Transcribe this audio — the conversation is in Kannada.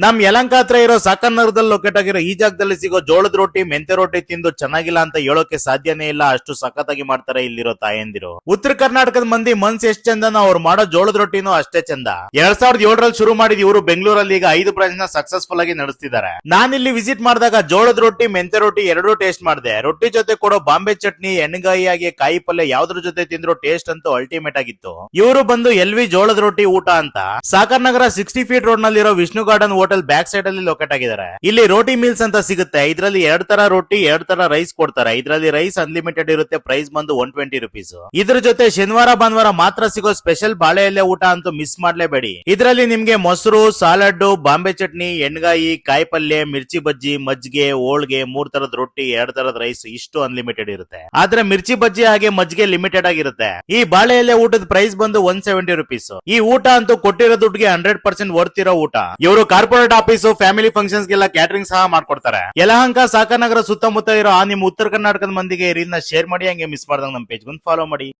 ನಮ್ ಯಲಂಕ ಹತ್ರ ಇರೋ ಸಾಕನ್ ನಗರದಲ್ಲಿ ಲೊಕೇಟ್ ಆಗಿರೋ ಈ ಜಾಗದಲ್ಲಿ ಸಿಗೋ ಜೋಳದ ರೊಟ್ಟಿ ಮೆಂತೆ ರೊಟ್ಟಿ ತಿಂದು ಚೆನ್ನಾಗಿಲ್ಲ ಅಂತ ಹೇಳೋಕೆ ಸಾಧ್ಯನೇ ಇಲ್ಲ. ಅಷ್ಟು ಸಖತ್ತಾಗಿ ಮಾಡ್ತಾರೆ ಇಲ್ಲಿರೋ ತಾಯಂದಿರು. ಉತ್ತರ ಕರ್ನಾಟಕದ ಮಂದಿ ಮನ್ಸ್ ಎಷ್ಟ್ ಚಂದನೋ ಅವ್ರು ಮಾಡೋ ಜೋಳದ ರೊಟ್ಟಿನೂ ಅಷ್ಟೇ ಚಂದ. 2007ರಲ್ಲಿ ಶುರು ಮಾಡಿದ ಇವರು ಬೆಂಗಳೂರಲ್ಲಿ ಈಗ 5 ಬ್ರಾಂಚ್ ನ ಸಕ್ಸಸ್ಫುಲ್ ಆಗಿ ನಡೆಸ್ತಿದ್ದಾರೆ. ನಾನಿಲ್ಲಿ ವಿಸಿಟ್ ಮಾಡಿದಾಗ ಜೋಳದ ರೊಟ್ಟಿ ಮೆಂತೆ ರೊಟ್ಟಿ ಎರಡೂ ಟೇಸ್ಟ್ ಮಾಡಿದೆ. ರೊಟ್ಟಿ ಜೊತೆ ಕೊಡೋ ಬಾಂಬೆ ಚಟ್ನಿ ಎಣ್ಣೆಗಾಯಿ ಆಗಿ ಕಾಯಿ ಪಲ್ಯ ಯಾವ್ದ್ರ ಜೊತೆ ತಿಂದ್ರು ಟೇಸ್ಟ್ ಅಂತೂ ಅಲ್ಟಿಮೇಟ್ ಆಗಿತ್ತು. ಇವರು ಬಂದು ಎಲ್ವಿ ಜೋಳದ ರೊಟ್ಟಿ ಊಟ ಅಂತ ಸಾಕರ್ ನಗರ 60 ಫೀಟ್ ರೋಡ್ ನಲ್ಲಿರೋ Vishnu garden hotel back side ಅಲ್ಲಿ ಲೊಕೇಟ್ ಆಗಿದ್ದಾರೆ. ಇಲ್ಲಿ ರೋಟಿ ಮೀಲ್ಸ್ ಅಂತ ಸಿಗುತ್ತೆ. ಇದರಲ್ಲಿ 2 ತರ ರೊಟ್ಟಿ 2 ತರ ರೈಸ್ ಕೊಡ್ತಾರೆ. ಇದರಲ್ಲಿ ರೈಸ್ ಅನ್ಲಿಮಿಟೆಡ್ ಇರುತ್ತೆ. ಪ್ರೈಸ್ ಬಂದು 120 ರುಪೀಸ್. ಇದ್ರ ಜೊತೆ ಶನಿವಾರ ಭಾನುವಾರ ಮಾತ್ರ ಸಿಗೋ ಸ್ಪೆಷಲ್ ಬಾಳೆ ಎಲೆ ಊಟ ಅಂತೂ ಮಿಸ್ ಮಾಡ್ಲೇಬೇಡಿ. ಇದರಲ್ಲಿ ನಿಮ್ಗೆ ಮೊಸರು, ಸಾಲಡ್, ಬಾಂಬೆ ಚಟ್ನಿ, ಎಣ್ಗಾಯಿ, ಕಾಯಿ ಪಲ್ಯ, ಮಿರ್ಚಿ ಬಜ್ಜಿ, ಮಜ್ಜಿಗೆ, ಹೋಳ್ಗೆ, 3 ತರದ ರೊಟ್ಟಿ, 2 ತರದ ರೈಸ್ ಇಷ್ಟು ಅನ್ಲಿಮಿಟೆಡ್ ಇರುತ್ತೆ. ಆದ್ರೆ ಮಿರ್ಚಿ ಬಜ್ಜಿ ಹಾಗೆ ಮಜ್ಜಿಗೆ ಲಿಮಿಟೆಡ್ ಆಗಿರುತ್ತೆ. ಈ ಬಾಳೆ ಎಲೆ ಊಟದ ಪ್ರೈಸ್ ಬಂದು 170 ರುಪೀಸ್. ಈ ಊಟ ಅಂತೂ ಕೊಟ್ಟಿರೋ ದುಡ್ಡಿಗೆ 100% ವರ್ತ್ ಇರೋ ಊಟ. ಇವರು ಕಾರ್ಪೊರೇಟ್ ಆಫೀಸ್, ಫ್ಯಾಮಿಲಿ ಫಂಕ್ಷನ್ಸ್ ಗೆಲ್ಲ ಕ್ಯಾಟರಿಂಗ್ ಸಹ ಮಾಡ್ಕೊಡ್ತಾರೆ. ಯಲಹಂಕ ಸಾಕನಗರ ಸುತ್ತಮುತ್ತ ಇರೋ ನಿಮ್ಮ ಉತ್ತರ ಕರ್ನಾಟಕದ ಮಂದಿಗೆ ರೀಲ್ ನ ಶೇರ್ ಮಾಡಿ, ಹಂಗೆ ಮಿಸ್ ಮಾಡ್ದಂಗ ನಮ್ಮ ಪೇಜ್ ಫಾಲೋ ಮಾಡಿ.